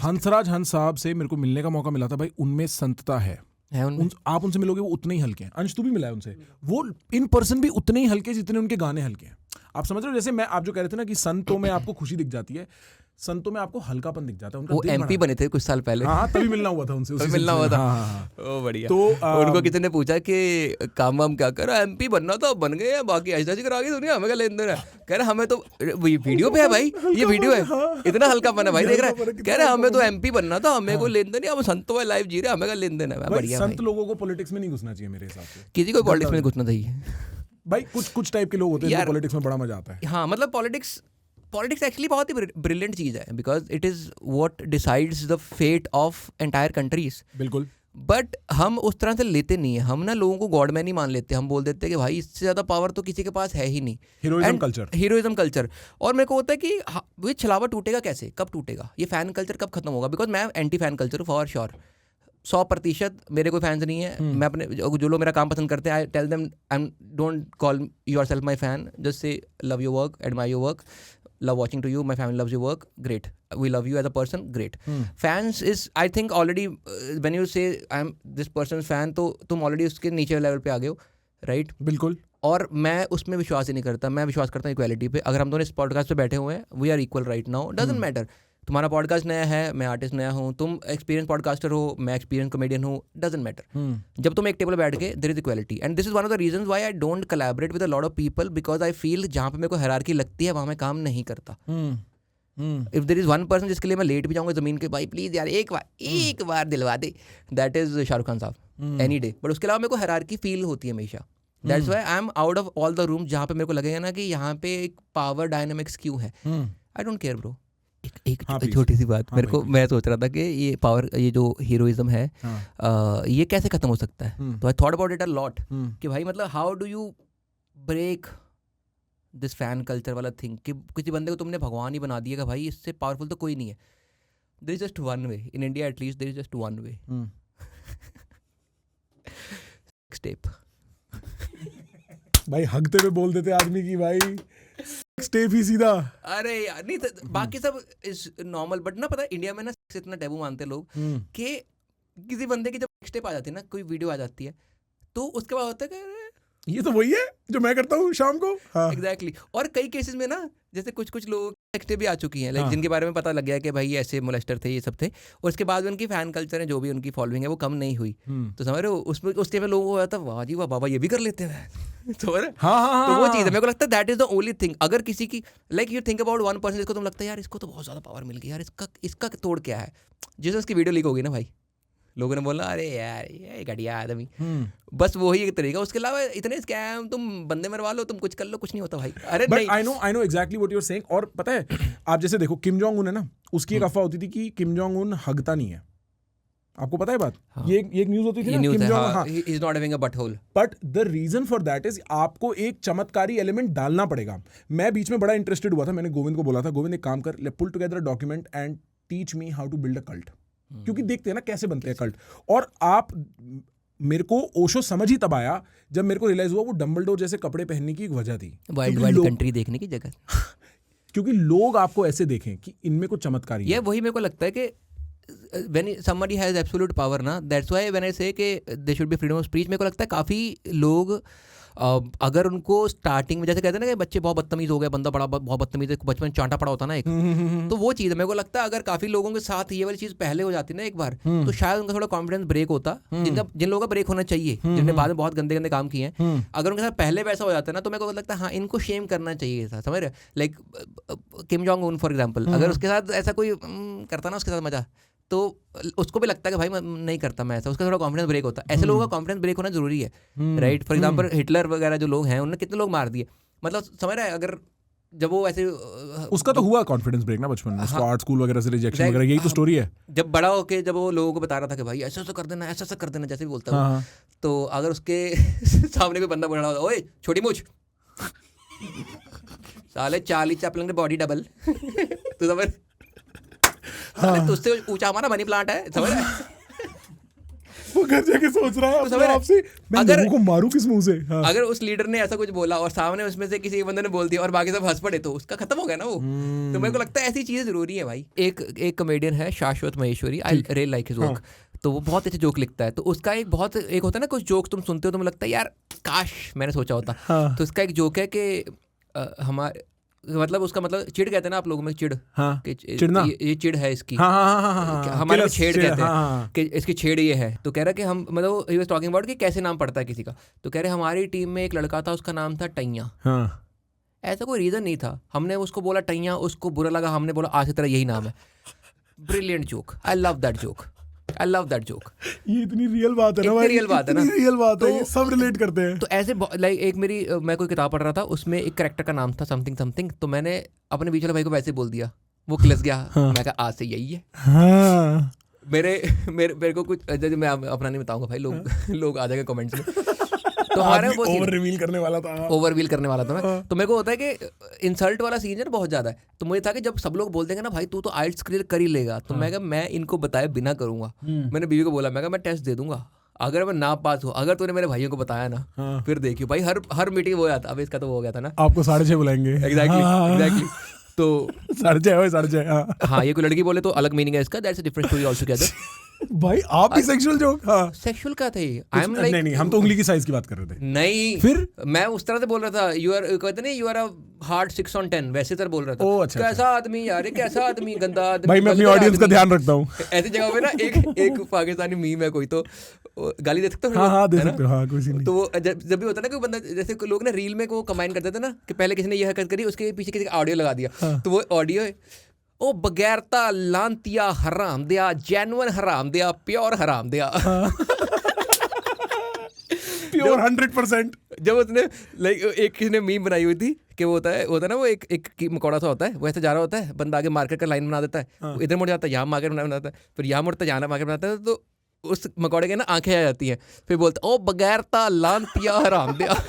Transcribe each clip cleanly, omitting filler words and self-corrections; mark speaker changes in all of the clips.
Speaker 1: हंसराज हंस साहब से मेरे को मिलने का मौका मिला था भाई, उनमें संतता है आप उनसे मिलोगे वो उतने ही हल्के हैं। अंश तू भी मिला है उनसे, वो इन पर्सन भी उतने ही हल्के जितने उनके गाने हल्के हैं। आप समझ रहे हो, जैसे मैं आप जो कह रहे थे ना कि संतों में आपको खुशी दिख जाती है, संतों में आपको हल्कापन दिख जाता है। उनका
Speaker 2: वो एमपी बने थे कुछ साल पहले।
Speaker 1: हाँ तभी मिलना हुआ था उनसे,
Speaker 2: तभी मिलना हुआ था। ओ बढ़िया। तो उनको किसी ने पूछा कि काम वाम क्या करो, एमपी बनना तो बन गए, बाकी ऐसा करा के दुनिया हमें क्या लेन देन है। कह रहे हमें तो वीडियो पे है भाई, ये वीडियो है, इतना हल्कापन है भाई, देख रहा है। कह रहे हमें तो एमपी बनना था, हमें को लेन देन नहीं, हम संतों वाली लाइफ जी रहे, हमें क्या लेन देन है। बढ़िया।
Speaker 1: संत लोगों को पॉलिटिक्स में नहीं घुसना चाहिए मेरे हिसाब से,
Speaker 2: किसी को पॉलिटिक्स में घुसना चाहिए
Speaker 1: भाई। कुछ टाइप के लोग होते हैं पॉलिटिक्स में बड़ा मजा आता है।
Speaker 2: हाँ मतलब पॉलिटिक्स एक्चुअली बहुत ही ब्रिलियंट चीज़ है, because it is what decides the fate of entire countries.
Speaker 1: बिल्कुल।
Speaker 2: बट हम उस तरह से लेते नहीं है, हम ना लोगों को गॉडमैन ही मान लेते हैं। हम बोल देते हैं कि भाई इससे ज़्यादा पावर तो किसी के पास है ही नहीं। Heroism culture. और मेरे को होता है कि ये छलावा टूटेगा कैसे, कब टूटेगा, ये फैन कल्चर कब खत्म होगा। बिकॉज मैं एंटी फैन कल्चर हूँ फॉर श्योर। 100% मेरे कोई फैंस नहीं है। मैं अपने जो लोग मेरा काम पसंद करते हैं, I tell them I don't call yourself my fan, just say love your work, admire your work, love watching to you, my family loves your work, great, we love you as a person, great. Fans is I think already when you say I'm this person's fan, तो तुम already उसके नीचे level पे आ गए हो, right?
Speaker 1: बिल्कुल।
Speaker 2: और मैं उसमें विश्वास ही नहीं करता, मैं विश्वास करता हूँ इक्वालिटी पे। अगर हम दोनों इस पॉडकास्ट पे बैठे हुए हैं, we are equal right now, doesn't matter. तुम्हारा पॉडकास्ट नया है, मैं आर्टिस्ट नया हूँ, तुम एक्सपीरियंस पॉडकास्टर हो, मैं एक्सपीरियंस कॉमेडियन हूँ, डजंट मैटर। जब तुम एक टेबल बैठ के, there is equality, and this is one of the reasons why I don't collaborate with a lot of people, because I feel जहाँ पे मेरे को हायरार्की लगती है वहाँ मैं काम नहीं करता। If there is one person जिसके लिए मैं लेट भी जाऊँगा ज़मीन के, भाई प्लीज़ यार एक बार दिलवा दे, दैट इज शाहरुख खान साहब, एनी डे। बट उसके अलावा मेरे को हायरार्की फील होती है हमेशा। That's why I am out of all the room जहाँ पे मेरे को लगेगा ना कि यहाँ पे एक पावर डायनामिक्स क्यों है। I don't care bro. एक छोटी सी बात, मेरे को मैं सोच रहा था कि ये पावर, ये जो हीरोइज्म है, ये कैसे खत्म हो सकता है। तो I thought about it a lot कि भाई मतलब how do you break this fan culture वाला थिंग, कि किसी बंदे को तुमने भगवान ही बना दिया कि भाई इससे पावरफुल तो कोई नहीं है। There is just one way in India, at least there is just one way. Step
Speaker 1: भाई हगते हुए बोल देते आदमी की भाई स्टेप ही सीधा।
Speaker 2: अरे यार नहीं तो बाकी सब इज नॉर्मल, बट ना पता है इंडिया में ना इतना टैबू मानते हैं लोग कि किसी बंदे की जब स्टेप आ जाती है ना, कोई वीडियो आ जाती है, तो उसके बाद होता है कि
Speaker 1: ये तो वही है जो मैं करता हूँ शाम को।
Speaker 2: एग्जैक्टली। और कई केसेस में ना जैसे कुछ लोग स्टेप भी आ चुकी हैं, लाइक जिनके बारे में पता लग गया कि भाई ऐसे मोलेस्टर थे, ये सब थे, और उसके बाद उनकी फैन कल्चर है, जो भी उनकी फॉलोइंग है वो कम नहीं हुई। तो समझ रहे हो, उसमें उस टाइम में लोगों को आता वाह जी वाह बाबा ये भी कर लेते हैं। तो वो चीज़ है, मेरे को लगता है that is the only thing. अगर किसी की like you think about one person जिसको तुम लगता है यार इसको तो बहुत ज़्यादा पावर मिल गई, यार इसका तोड़ क्या है, जिस उसकी वीडियो लीक होगी ना भाई, लोगों ने बोला अरे यार ये घटिया आदमी, बस वही एक तरीका। उसके अलावा इतने स्कैम, तुम बंदे मरवा लो, तुम कुछ कर लो, कुछ नहीं होता भाई। अरे नहीं,
Speaker 1: I know exactly what you are saying. और पता है आप जैसे देखो किम जोंग उन है ना, उसकी एक अफवाह होती थी कि किम जोंग उन हगता नहीं है, आपको पता है बात? ये एक न्यूज़ होती थी ना, Kim Jong
Speaker 2: he is not having a butthole.
Speaker 1: But the reason for that is आपको एक चमत्कारी एलिमेंट डालना पड़ेगा। मैं बीच में बड़ा इंटरेस्टेड हुआ था, मैंने गोविंद को बोला था, गोविंद एक काम कर, pull together a document and teach me how to build a cult, क्योंकि देखते हैं ना कैसे बनते हैं कल्ट। और आप मेरे को ओशो समझ ही तब आया जब मेरे को रियलाइज हुआ वो डंबलडोर जैसे कपड़े पहनने की एक वजह थी,
Speaker 2: वाइल्ड कंट्री देखने की जगह।
Speaker 1: क्योंकि लोग आपको ऐसे देखें कि इनमें कुछ चमत्कारी है।
Speaker 2: ये वही मेरे को लगता है कि when somebody has absolute power ना, that's why when I say कि there should be freedom of speech, मेरे को लगता है काफ़ी लोग अगर उनको स्टार्टिंग में जैसे कहते हैं ना कि बच्चे बहुत बदतमीज़ हो गए, बंदा बड़ा बहुत बदतमीज़ है, बचपन चांटा पड़ा होता ना एक, तो वो चीज़ है। मेरे को लगता है अगर काफ़ी लोगों के साथ ये वाली चीज़ पहले हो जाती ना एक बार, तो शायद उनका थोड़ा कॉन्फिडेंस ब्रेक होता, जिन लोगों का ब्रेक होना चाहिए, जिनने बाद में बहुत गंदे गंदे काम किए हैं, अगर उनके साथ पहले वैसा हो जाता है ना, तो मेरे को लगता है हाँ इनको शेम करना चाहिए था, समझ रहे? Like Kim Jong Un for example, अगर उसके साथ ऐसा कोई करता ना उसके साथ मजा, तो उसको भी लगता है कि भाई मैं नहीं करता मैं ऐसा, उसका थोड़ा कॉन्फिडेंस ब्रेक होता है। ऐसे लोगों का कॉन्फिडेंस ब्रेक होना जरूरी है, राइट? फॉर एग्जांपल हिटलर वगैरह जो लोग हैं, उन्होंने कितने लोग मार दिए, मतलब समझ रहा है? अगर जब वो ऐसे
Speaker 1: उसका तो हुआ कॉन्फिडेंस ब्रेक ना बचपन में, उसको आर्ट स्कूल वगैरह से रिजेक्शन वगैरह, यही तो स्टोरी है।
Speaker 2: जब बड़ा होके जब वो लोगों को बता रहा था कि भाई ऐसा ऐसा कर देना, ऐसा ऐसा कर देना, जैसे भी बोलता है, तो अगर उसके सामने कोई बंदा बोल रहा होता, ओए छोटी मूछ साले चार्ली चैपलिन की बॉडी डबल, तो समझ तुझसे ऊंचा हमारा मनी प्लांट है, समझ रहा है?
Speaker 1: वो घर जाके सोच रहा है
Speaker 2: तो समझ
Speaker 1: अपने
Speaker 2: रहा
Speaker 1: आप से, मैं
Speaker 2: अगर-
Speaker 1: लोगों को मारूं किस मुंह से। हाँ।
Speaker 2: अगर उस लीडर ने ऐसा कुछ बोला और सामने उसमें से किसी एक बंदे ने बोल दिया और बाकी सब हंस पड़े तो उसका खत्म हो गया ना वो। तो मेरे को लगता है ऐसी चीजें जरूरी है भाई। एक कॉमेडियन है शाश्वत Maheshwari, I really like his work. तो वो बहुत अच्छे जोक लिखता है। तो उसका एक होता है ना, कुछ जोक तुम सुनते हो तो मुझे लगता है यार काश मैंने सोचा होता।
Speaker 1: हाँ।
Speaker 2: तो उसका एक जोक है कि हमारे मतलब उसका मतलब चिढ़ कहते हैं ना आप लोगों में, चिढ़
Speaker 1: हाँ।
Speaker 2: कि
Speaker 1: चिढ़ना?
Speaker 2: ये चिढ़ है इसकी।
Speaker 1: हाँ हाँ हाँ हाँ हाँ,
Speaker 2: हमारे में
Speaker 1: किलस,
Speaker 2: छेड़ कहते हैं
Speaker 1: हाँ।
Speaker 2: कि इसकी छेड़ ये है। तो कह रहा है कि हम मतलब ही वाज टॉकिंग अबाउट कि कैसे नाम पड़ता है किसी का। तो कह रहे हमारी टीम में एक लड़का था, उसका नाम था टैया।
Speaker 1: हाँ।
Speaker 2: ऐसा कोई रीज़न नहीं था, हमने उसको बोला टैया, उसको बुरा लगा, हमने बोला आज से तेरा यही नाम है। Brilliant joke, I love that joke, I love that joke.
Speaker 1: ये इतनी रियल बात है ना
Speaker 2: इतनी
Speaker 1: भाई,
Speaker 2: real बात है ना।
Speaker 1: इतनी रियल बात है,
Speaker 2: तो-
Speaker 1: ये सब रिलेट करते हैं।
Speaker 2: तो ऐसे लाइक एक मेरी मैं कोई किताब पढ़ रहा था, उसमें एक कैरेक्टर का नाम था समथिंग समथिंग। तो मैंने अपने बीच वाले भाई को वैसे बोल दिया, वो किलस गया। मैं कहा आज से यही है।
Speaker 1: हाँ।
Speaker 2: मेरे मेरे मेरे को कुछ जैसे मैं अपना नहीं बताऊंगा भाई, लोग आ जाएंगे कमेंट्स में। तो हमारे वो
Speaker 1: ओवर रिवील करने वाला था।
Speaker 2: ओवरव्हील करने वाला था मैं। तो मेरे को होता है कि इंसल्ट वाला सीन है ना बहुत ज्यादा है। तो मुझे था कि जब सब लोग बोल देंगे ना भाई तू तो आइल्स क्लियर कर ही लेगा, तो मैं कहा मैं इनको बताए बिना करूंगा। मैंने बीवी को बोला, मैं कहा मैं टेस्ट दे दूंगा, अगर मैं ना पास हो, अगर तूने मेरे भाइयों को बताया ना
Speaker 1: हाँ।
Speaker 2: फिर देखियो भाई। हर मीटिंग वो आता। अब इसका तो वो हो गया था ना।
Speaker 1: आपको 6:30 बुलाएंगे।
Speaker 2: एग्जैक्टली। तो
Speaker 1: 6:30 हाँ।
Speaker 2: हाँ, ये कोई लड़की बोले तो अलग मीनिंग है इसका, that's a different story all together.
Speaker 1: भाई आप भी सेक्सुअल जोक? हाँ।
Speaker 2: सेक्सुअल का था ये। आई एम लाइक
Speaker 1: नहीं, हम तो उंगली की साइज की बात कर रहे थे।
Speaker 2: नहीं,
Speaker 1: फिर
Speaker 2: मैं उस तरह से बोल रहा था, यू आर कहते नहीं you are a hard 6 on 10 वैसे तरह बोल रहा था।
Speaker 1: ओह, अच्छा,
Speaker 2: कैसा आदमी यार, ये कैसा आदमी, गंदा आदमी।
Speaker 1: भाई मैं अपनी
Speaker 2: गंदा
Speaker 1: ऑडियंस का
Speaker 2: आदमी।
Speaker 1: ध्यान रखता हूँ।
Speaker 2: ऐसी जगह पे ना एक पाकिस्तानी मीम है कोई, तो गाली दे सकते हो?
Speaker 1: हाँ दे
Speaker 2: है ना?
Speaker 1: सकते हो, हाँ कोई सीन नहीं।
Speaker 2: तो वो जब भी होता है ना, कोई बंदा जैसे कोई लोग ना रील में को कमाइन करते थे ना कि पहले किसी ने ये हरकत करी, उसके पीछे किसी का ऑडियो लगा दिया। तो वो ऑडियो है, ओ बगैरता लांतिया हराम दिया, जेन्युइन हराम दिया, प्योर हराम दिया।
Speaker 1: प्योर 100%।
Speaker 2: जब उसने लाइक एक किसी ने मीम बनाई हुई थी कि वो होता है ना, वो एक मकौड़ा सा होता है, वो ऐसे जा रहा होता है, बंदा आगे मार्केट का लाइन बना देता है, वो इधर मुड़ जाता है, यहाँ मार्केट बनाता है, फिर यहाँ मुड़ता है, यहाँ मार्केट बनाता है। तो उस मकौड़े के ना आंखें आ जाती हैं, फिर बोलता ओ बगैरता लांतिया हराम दिया।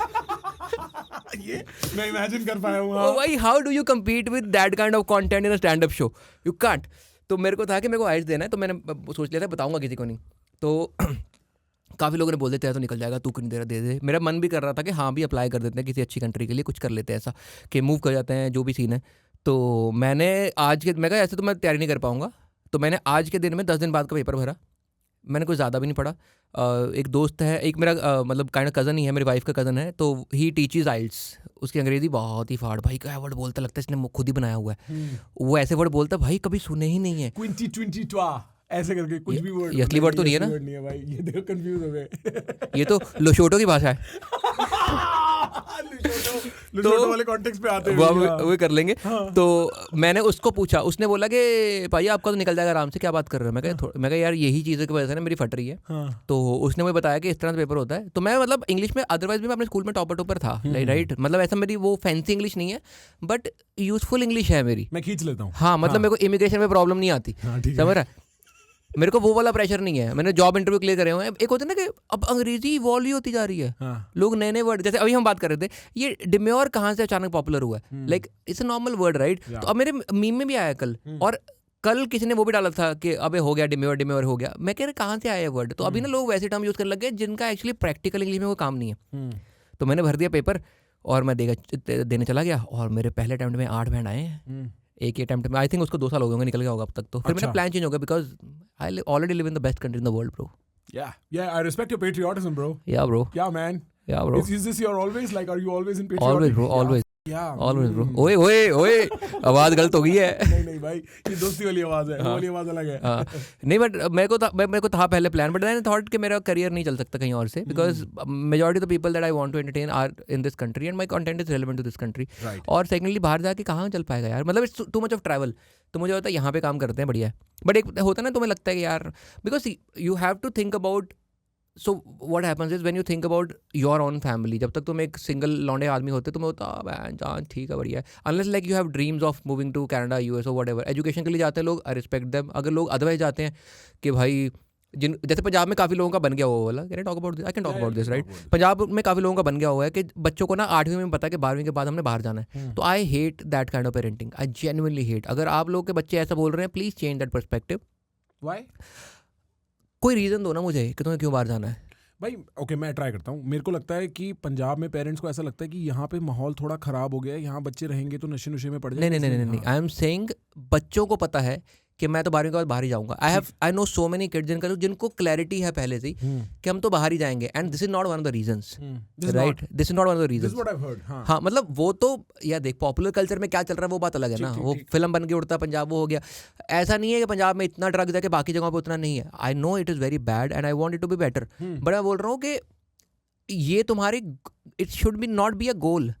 Speaker 1: ये मैं इमेजिन कर पाया हूँ।
Speaker 2: ओ भाई, how do you compete with that kind of content in a stand up show? You can't. तो मेरे को था कि मेरे को आइस देना है, तो मैंने सोच लिया था बताऊंगा किसी को नहीं। तो काफ़ी लोगों ने बोल देते हैं तो निकल जाएगा, तू क्यों नहीं दे रहा, दे दे। मेरा मन भी कर रहा था कि हाँ भी अप्लाई कर देते हैं किसी अच्छी कंट्री के लिए, कुछ कर लेते हैं ऐसा कि मूव कर जाते हैं, जो भी सीन है। तो मैंने मैं कहा ऐसे तो मैं तैयारी नहीं कर पाऊंगा, तो मैंने आज के दिन में 10 दिन बाद का पेपर भरा। मैंने कुछ ज़्यादा भी नहीं पढ़ा। एक दोस्त है, एक मेरा मतलब काइंड कज़न ही है, मेरी वाइफ का कज़न है, तो ही टीचेज आइल्स। उसकी अंग्रेज़ी बहुत ही फाड़ भाई, क्या वर्ड बोलता, लगता है इसने खुद ही बनाया हुआ है। वो ऐसे वर्ड बोलता भाई कभी सुने ही नहीं है।
Speaker 1: ऐसे करके कुछ भी वर्ड,
Speaker 2: ये असली वर्ड तो नहीं है ना?
Speaker 1: वर्ड नहीं है भाई, ये देखो कंफ्यूज हो गए।
Speaker 2: ये तो लोशोटो की भाषा है।
Speaker 1: लुशोटो वाले कॉन्टेक्स्ट पे आते हैं
Speaker 2: वो कर लेंगे। तो मैंने उसको पूछा, उसने बोला कि भाई आपका तो निकल जाएगा आराम से, क्या बात कर रहे हो? मैं कहा यार यही चीज़ों की वजह से ना मेरी फट रही है। तो उसने मुझे बताया कि इस तरह से पेपर होता है। तो मैं मतलब इंग्लिश में अदरवाइज भी मैं अपने स्कूल में टॉपर था, राइट? मतलब ऐसा मेरी वो फैंसी इंग्लिश नहीं है, बट यूजफुल इंग्लिश है मेरी।
Speaker 1: मैं खींच लेता हूँ।
Speaker 2: हाँ, मतलब मेरे को इमिग्रेशन में प्रॉब्लम नहीं आती, समझ रहा है? मेरे को वो वाला प्रेशर नहीं है। मैंने जॉब इंटरव्यू क्लियर करे हुए हैं। एक होता है ना कि अब अंग्रेजी इवॉल्व ही होती जा रही है। लोग नए नए वर्ड, जैसे अभी हम बात कर रहे थे, ये डिम्योर कहाँ से अचानक पॉपुलर हुआ है? Like it's a normal word, right? तो अब मेरे मीम में भी आया कल, और कल किसी ने वो भी डाला था कि अबे हो गया डिम्योर हो गया। मैं कह रहा कहाँ से आया ये वर्ड? तो अभी ना लोग वैसे टर्म यूज़ करने लग गए जिनका एक्चुअली प्रैक्टिकल इंग्लिश में कोई काम नहीं है। तो मैंने भर दिया पेपर और मैं देने चला गया, और मेरे पहले अटेम्प्ट में 8 बैंड आए हैं। एक ही अटेम्प्ट में, आई थिंक उसको 2 साल हो गए होंगे, निकल गया होगा अब तक। तो फिर मेरा प्लान चेंज हो गया, because I already live in the best country in the world, bro.
Speaker 1: Yeah, I respect your patriotism, bro.
Speaker 2: Yeah, bro.
Speaker 1: Yeah, man.
Speaker 2: Yeah, bro.
Speaker 1: Is this your always, like, are you always in patriotic?
Speaker 2: Always, bro. Always.
Speaker 1: Yeah.
Speaker 2: Always, bro. ओए आवाज गलत हो गई है।
Speaker 1: नहीं भाई, ये दोस्ती वाली आवाज है, वो वाली आवाज अलग है।
Speaker 2: नहीं, बट मेरे को था पहले प्लान, बट आई थॉट कि मेरा करियर नहीं चल सकता कहीं और से, because majority of the people that I want to entertain are in this country and my content is relevant to this country. और सेकेंडली बाहर जाके कहाँ चल पाएगा यार, मतलब it's too much of travel. तो मुझे होता है यहाँ पे काम करते हैं, बढ़िया है। बट एक होता है ना, तुम्हें लगता है कि यार, because you have to think about, so what happens is when you think about your own family. जब तक तुम एक सिंगल लौंडे आदमी होते तुम्हें होता जान ठीक है, बढ़िया है। Unless like you have dreams of moving to Canada, US और व्हाटएवर, एजुकेशन के लिए जाते हैं लोग, आई रिस्पेक्ट देम। अगर लोग अदरवाइज जाते हैं कि भाई जैसे पंजाब में काफ़ी लोगों का बन गया हुआ वाला, can talk about this, I can talk about this, right? Punjab में काफ़ी लोगों का बन गया हुआ है कि बच्चों को ना 8वीं में पता है कि 12वीं के बाद हमने बाहर जाना है। तो I hate that kind of parenting, I genuinely hate. अगर आप लोग के बच्चे ऐसा बोल रहे हैं, please change that perspective.
Speaker 1: Why?
Speaker 2: कोई रीज़न दो ना मुझे कि तुम्हें क्यों बाहर जाना है।
Speaker 1: भाई ओके मैं ट्राई करता हूँ। मेरे को लगता है कि पंजाब में पेरेंट्स को ऐसा लगता है कि यहाँ पे माहौल थोड़ा ख़राब हो गया है, यहाँ बच्चे रहेंगे तो नशे नुशे में पड़
Speaker 2: नहीं
Speaker 1: जाएंगे।
Speaker 2: नहीं नहीं
Speaker 1: इसलिए
Speaker 2: नहीं
Speaker 1: हाँ।
Speaker 2: आई एम सेइंग बच्चों को पता है कि मैं तो 12वीं के बाद बाहर ही जाऊंगा। I know so many kids जिनको क्लैरिटी है पहले से ही कि हम तो बाहर ही जाएंगे, and this is not one of the reasons, right? This is not one of the
Speaker 1: this
Speaker 2: reasons.
Speaker 1: What I heard. हाँ
Speaker 2: हाँ मतलब वो तो यार देख पॉपुलर कल्चर में क्या चल रहा है वो बात अलग है ना,
Speaker 1: ठीक,
Speaker 2: वो
Speaker 1: ठीक।
Speaker 2: फिल्म बन के उड़ता पंजाब वो हो गया। ऐसा नहीं है कि पंजाब में इतना ड्रग्स है कि बाकी जगहों पे उतना नहीं है। I know it is very bad and I want it to be better, but मैं बोल रहा हूँ कि ये तुम्हारी it should be not be a goal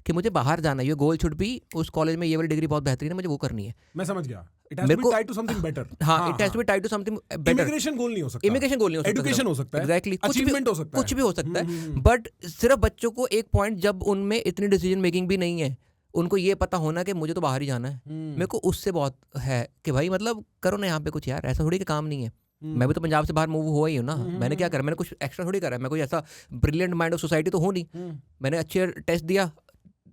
Speaker 2: कि मुझे बाहर जाना है। ये गोल शुड बी उस कॉलेज में ये वाली डिग्री बहुत बेहतरीन है, मुझे वो करनी है।
Speaker 1: मैं समझ गया। इट हैज
Speaker 2: मेरे
Speaker 1: टू बी
Speaker 2: को
Speaker 1: टाइड टू समथिंग बेटर।
Speaker 2: हाँ it has to be tied to something better.
Speaker 1: Immigration goal नहीं हो सकता।
Speaker 2: इमिग्रेशन गोल नहीं हो सकता,
Speaker 1: एजुकेशन हो सकता है।
Speaker 2: एग्जैक्टली,
Speaker 1: अचीवमेंट हो सकता है।
Speaker 2: कुछ भी हो सकता है, बट सिर्फ बच्चों को एक पॉइंट जब उनमें इतनी डिसीजन मेकिंग भी नहीं है, उनको ये पता होना कि मुझे तो बाहर ही जाना है। मेरे को उससे बहुत है कि भाई मतलब करो ना यहाँ पे कुछ यार, ऐसा थोड़ी कि काम नहीं है। मैं भी तो पंजाब से बाहर मूव हुआ ही हूँ ना। मैंने क्या करा, मैंने कुछ एक्स्ट्रा थोड़ी करा है। मैं कोई ऐसा ब्रिलियंट माइंड ऑफ सोसाइटी तो हूँ नहीं। मैंने अच्छे टेस्ट दिया,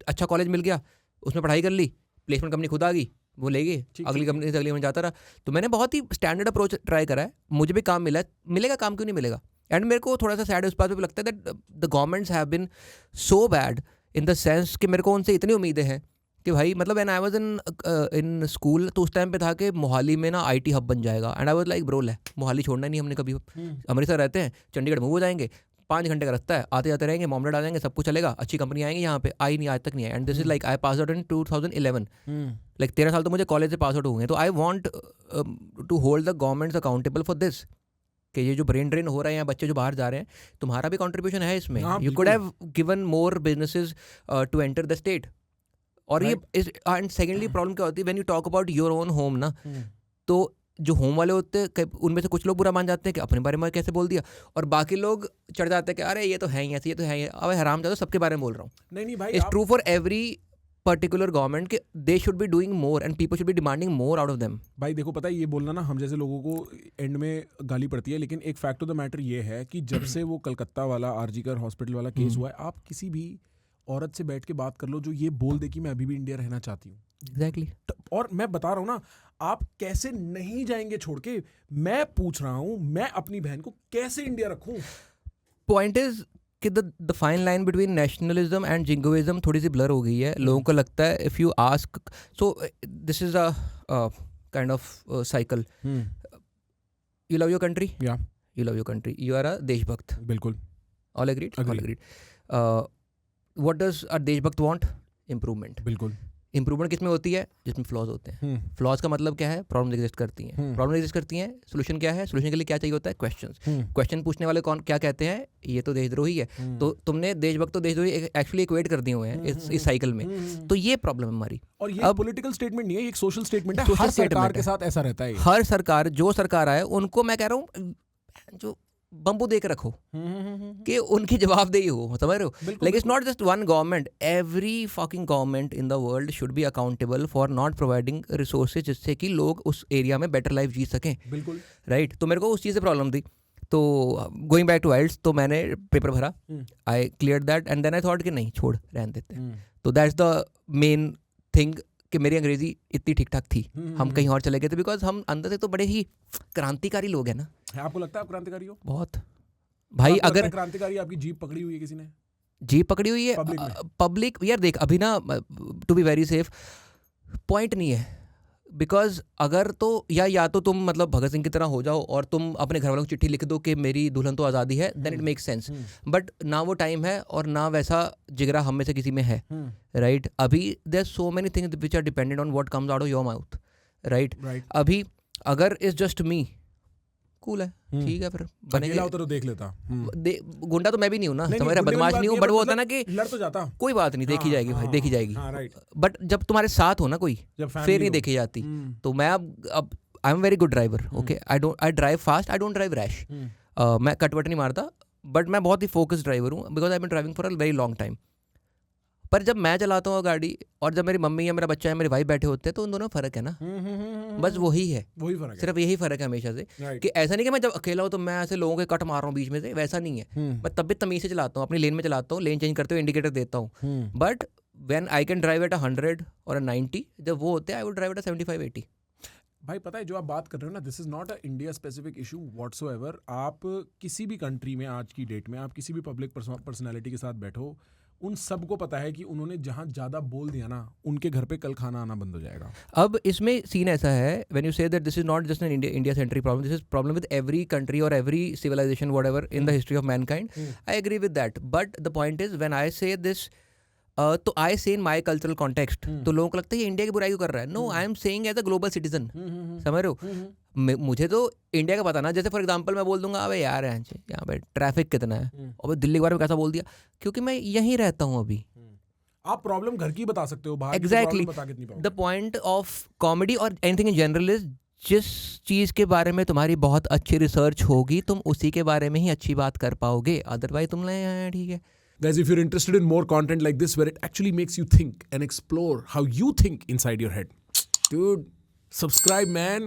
Speaker 2: अच्छा कॉलेज मिल गया, उसमें पढ़ाई कर ली, प्लेसमेंट कंपनी खुद आ गई, वो ले गई, अगली कंपनी से अगली में जाता रहा। तो मैंने बहुत ही स्टैंडर्ड अप्रोच ट्राई करा है, मुझे भी काम मिला है। मिलेगा काम क्यों नहीं मिलेगा? एंड मेरे को थोड़ा सा सैड उस बात पे भी लगता है that the governments have been so bad in the sense कि मेरे को उनसे इतनी उम्मीदें हैं कि भाई मतलब when I was in school तो उस टाइम पे था कि मोहाली में ना आईटी हब बन जाएगा, and I was like bro ले मोहाली छोड़ना नहीं हमने कभी। अमृतसर रहते हैं, चंडीगढ़ मूव हो जाएंगे, 5 घंटे का रास्ता है, आते जाते रहेंगे, मॉमलेट आ जाएंगे, सब कुछ चलेगा, अच्छी कंपनी आएंगी यहाँ पे। आई नहीं, आज तक नहीं आई। And this is like I pass out in 2011, like 13 साल तो मुझे कॉलेज से पास आउट हुए हैं। तो I want to hold the governments accountable for this कि ये जो ब्रेन ड्रेन हो रहा है या बच्चे जो बाहर जा रहे हैं, तुम्हारा भी कंट्रीब्यूशन है इसमें। You could have given more businesses to enter the state. और ये एंड सेकेंडली प्रॉब्लम क्या होती है when you talk about your own home ना, तो जो होम वाले होते हैं उनमें से कुछ लोग बुरा मान जाते हैं कि अपने बारे में कैसे बोल दिया, और बाकी लोग चढ़ जाते हैं कि अरे ये तो है ही ऐसे, ये तो है ही। अब हराम जादो सबके बारे में बोल रहा हूँ।
Speaker 1: नहीं भाई,
Speaker 2: it's true for every particular government कि they should be doing more and people should be demanding more out of them.
Speaker 1: भाई देखो पता है ये बोलना ना हम जैसे लोगों को एंड में गाली पड़ती है, लेकिन एक फैक्ट ऑफ द मैटर ये है कि जब से वो कलकत्ता वाला आरजीकर हॉस्पिटल वाला केस हुआ है, आप किसी भी औरत से बैठ के बात कर लो जो ये बोल दे कि मैं अभी भी इंडिया रहना चाहती हूँ।
Speaker 2: एग्जैक्टली।
Speaker 1: और मैं बता रहा हूँ ना, आप कैसे नहीं जाएंगे छोड़ के। मैं पूछ रहा हूँ मैं अपनी बहन को कैसे इंडिया रखूँ।
Speaker 2: पॉइंट इज कि the fine line between nationalism and jingoism थोड़ी सी ब्लर हो गई है। लोगों को लगता है if you ask, so this is a kind of cycle. You love your country,
Speaker 1: या
Speaker 2: you love your country, you are a देशभक्त।
Speaker 1: बिल्कुल।
Speaker 2: All agreed, all agreed. What does a देशभक्त वांट? इम्प्रूवमेंट।
Speaker 1: बिल्कुल।
Speaker 2: इंप्रूवमेंट किस में होती है? जिसमें फ्लॉज होते हैं। फ्लॉज का मतलब क्या है? प्रॉब्लम एग्जिस्ट करती हैं। प्रॉब्लम एग्जिस्ट करती हैं, सोल्यूशन क्या है? सोल्यूशन के लिए क्या चाहिए होता है? क्वेश्चंस। क्वेश्चन पूछने वाले कौन क्या कहते हैं? ये तो देशद्रोही है। तो तुमने देशभक्त तो देशद्रोही एक्चुअली इक्वेट कर दिए हुए हैं इस साइकिल में। तो ये प्रॉब्लम है हमारी।
Speaker 1: और ये पॉलिटिकल स्टेटमेंट नहीं है, एक सोशल स्टेटमेंट है। हर सरकार के साथ ऐसा रहता है।
Speaker 2: हर सरकार, जो सरकार आए उनको मैं कह रहा हूँ जो बम्बू दे के रखो कि उनकी जवाबदेही हो, समझ रहे हो? Like it's not just one government, every fucking government in the world should be accountable for not providing resources जिससे कि लोग उस एरिया में बेटर लाइफ जी सकें।
Speaker 1: बिल्कुल
Speaker 2: राइट। तो मेरे को उस चीज़ से प्रॉब्लम थी। तो गोइंग बैक टू आइल्स, तो मैंने पेपर भरा, I clear that, and then I thought कि नहीं छोड़ रहने देते हैं। तो दैट्स द मेन थिंग कि मेरी अंग्रेजी इतनी ठीक ठाक थी। हम कहीं और चले गए थे बिकॉज हम अंदर से तो बड़े ही क्रांतिकारी लोग हैं ना।
Speaker 1: आपको लगता है आप क्रांतिकारी हो?
Speaker 2: बहुत भाई। अगर
Speaker 1: क्रांतिकारी आपकी जीप पकड़ी हुई है किसी ने?
Speaker 2: जीप पकड़ी हुई है पब्लिक यार, देख अभी ना to be very safe point नहीं है। बिकॉज अगर तो या तो तुम मतलब भगत सिंह की तरह हो जाओ और तुम अपने घर वालों को चिट्ठी लिख दो कि मेरी दुल्हन तो आज़ादी है, then it makes sense. But ना वो टाइम है और ना वैसा जिगरा हम में से किसी में है। राइट। अभी there so many things which are dependent on what comes out of your mouth. Right. अभी अगर इज जस्ट मी, कूल है, ठीक है, फिर बनेगा
Speaker 1: तो देख लेता।
Speaker 2: गुंडा तो मैं भी नहीं हूँ ना, समझ रहा, बदमाश नहीं हूँ, बट वो होता है ना कि
Speaker 1: लड़ तो जाता,
Speaker 2: कोई बात नहीं, देखी जाएगी भाई, देखी जाएगी। बट जब तुम्हारे साथ हो ना कोई, फिर नहीं देखी जाती। तो मैं अब I am very good driver, okay, I drive fast, I don't drive rash. मैं कटवट नहीं मारता, बट मैं बहुत ही फोकस्ड ड्राइवर हूँ because I been driving for a very long time. पर जब मैं चलाता हूँ गाड़ी और जब मेरी मम्मी या मेरा बच्चा या मेरे भाई बैठे होते हैं तो उन दोनों फ़र्क है ना। बस वही है, वही फ़र्क है, सिर्फ यही फ़र्क है हमेशा से। कि ऐसा नहीं कि मैं जब अकेला हूँ तो मैं ऐसे लोगों के कट मार रहा हूँ बीच में से, वैसा नहीं है। मैं तब भी तमीज़ से चलाता हूँ, अपनी लेन में चलाता हूँ, लेन चेंज करते हुए इंडिकेटर देता हूँ। But when I can drive eight 100 और 90, जब वो होते हैं आई वुड ड्राइव एट 75-80।
Speaker 1: भाई पता है जो आप बात कर रहे हो ना, this is not a India specific issue whatsoever. आप किसी भी कंट्री में आज की डेट में आप किसी भी पब्लिक पर्सनालिटी के साथ बैठो, उन सबको पता है कि उन्होंने जहां ज्यादा बोल दिया ना, उनके घर पे कल खाना आना बंद हो जाएगा।
Speaker 2: अब इसमें सीन ऐसा है, when you say that this is not just an India centric problem, this is problem with every country और every civilization whatever in the history of mankind. I agree with that, but the point is when I say this, तो आई से इन माई cultural context, तो लोगों को लगता है ये India की बुराई क्यों कर रहा है। No, I am saying as a global citizen, समझ रहे हो। मुझे तो इंडिया का पता ना, जैसे फॉर एग्जांपल मैं बोल दूंगा अबे यार यहाँ पे ट्रैफिक कितना है, और दिल्ली के बारे में कैसा बोल दिया, क्योंकि मैं यहीं रहता हूँ अभी।
Speaker 1: आप प्रॉब्लम घर की बता सकते हो, बाहर की
Speaker 2: एग्जैक्टली
Speaker 1: प्रॉब्लम बता कितनी
Speaker 2: द पॉइंट ऑफ कॉमेडी और एनीथिंग इन जनरल इज, जिस चीज़ के बारे में तुम्हारी बहुत अच्छी रिसर्च होगी तुम उसी के बारे में ही अच्छी बात कर पाओगे, अदरवाइज तुम ले ठीक है।
Speaker 1: Guys, if you're interested in more content like this where it actually makes you think and explore how you think inside your head, dude, subscribe, man.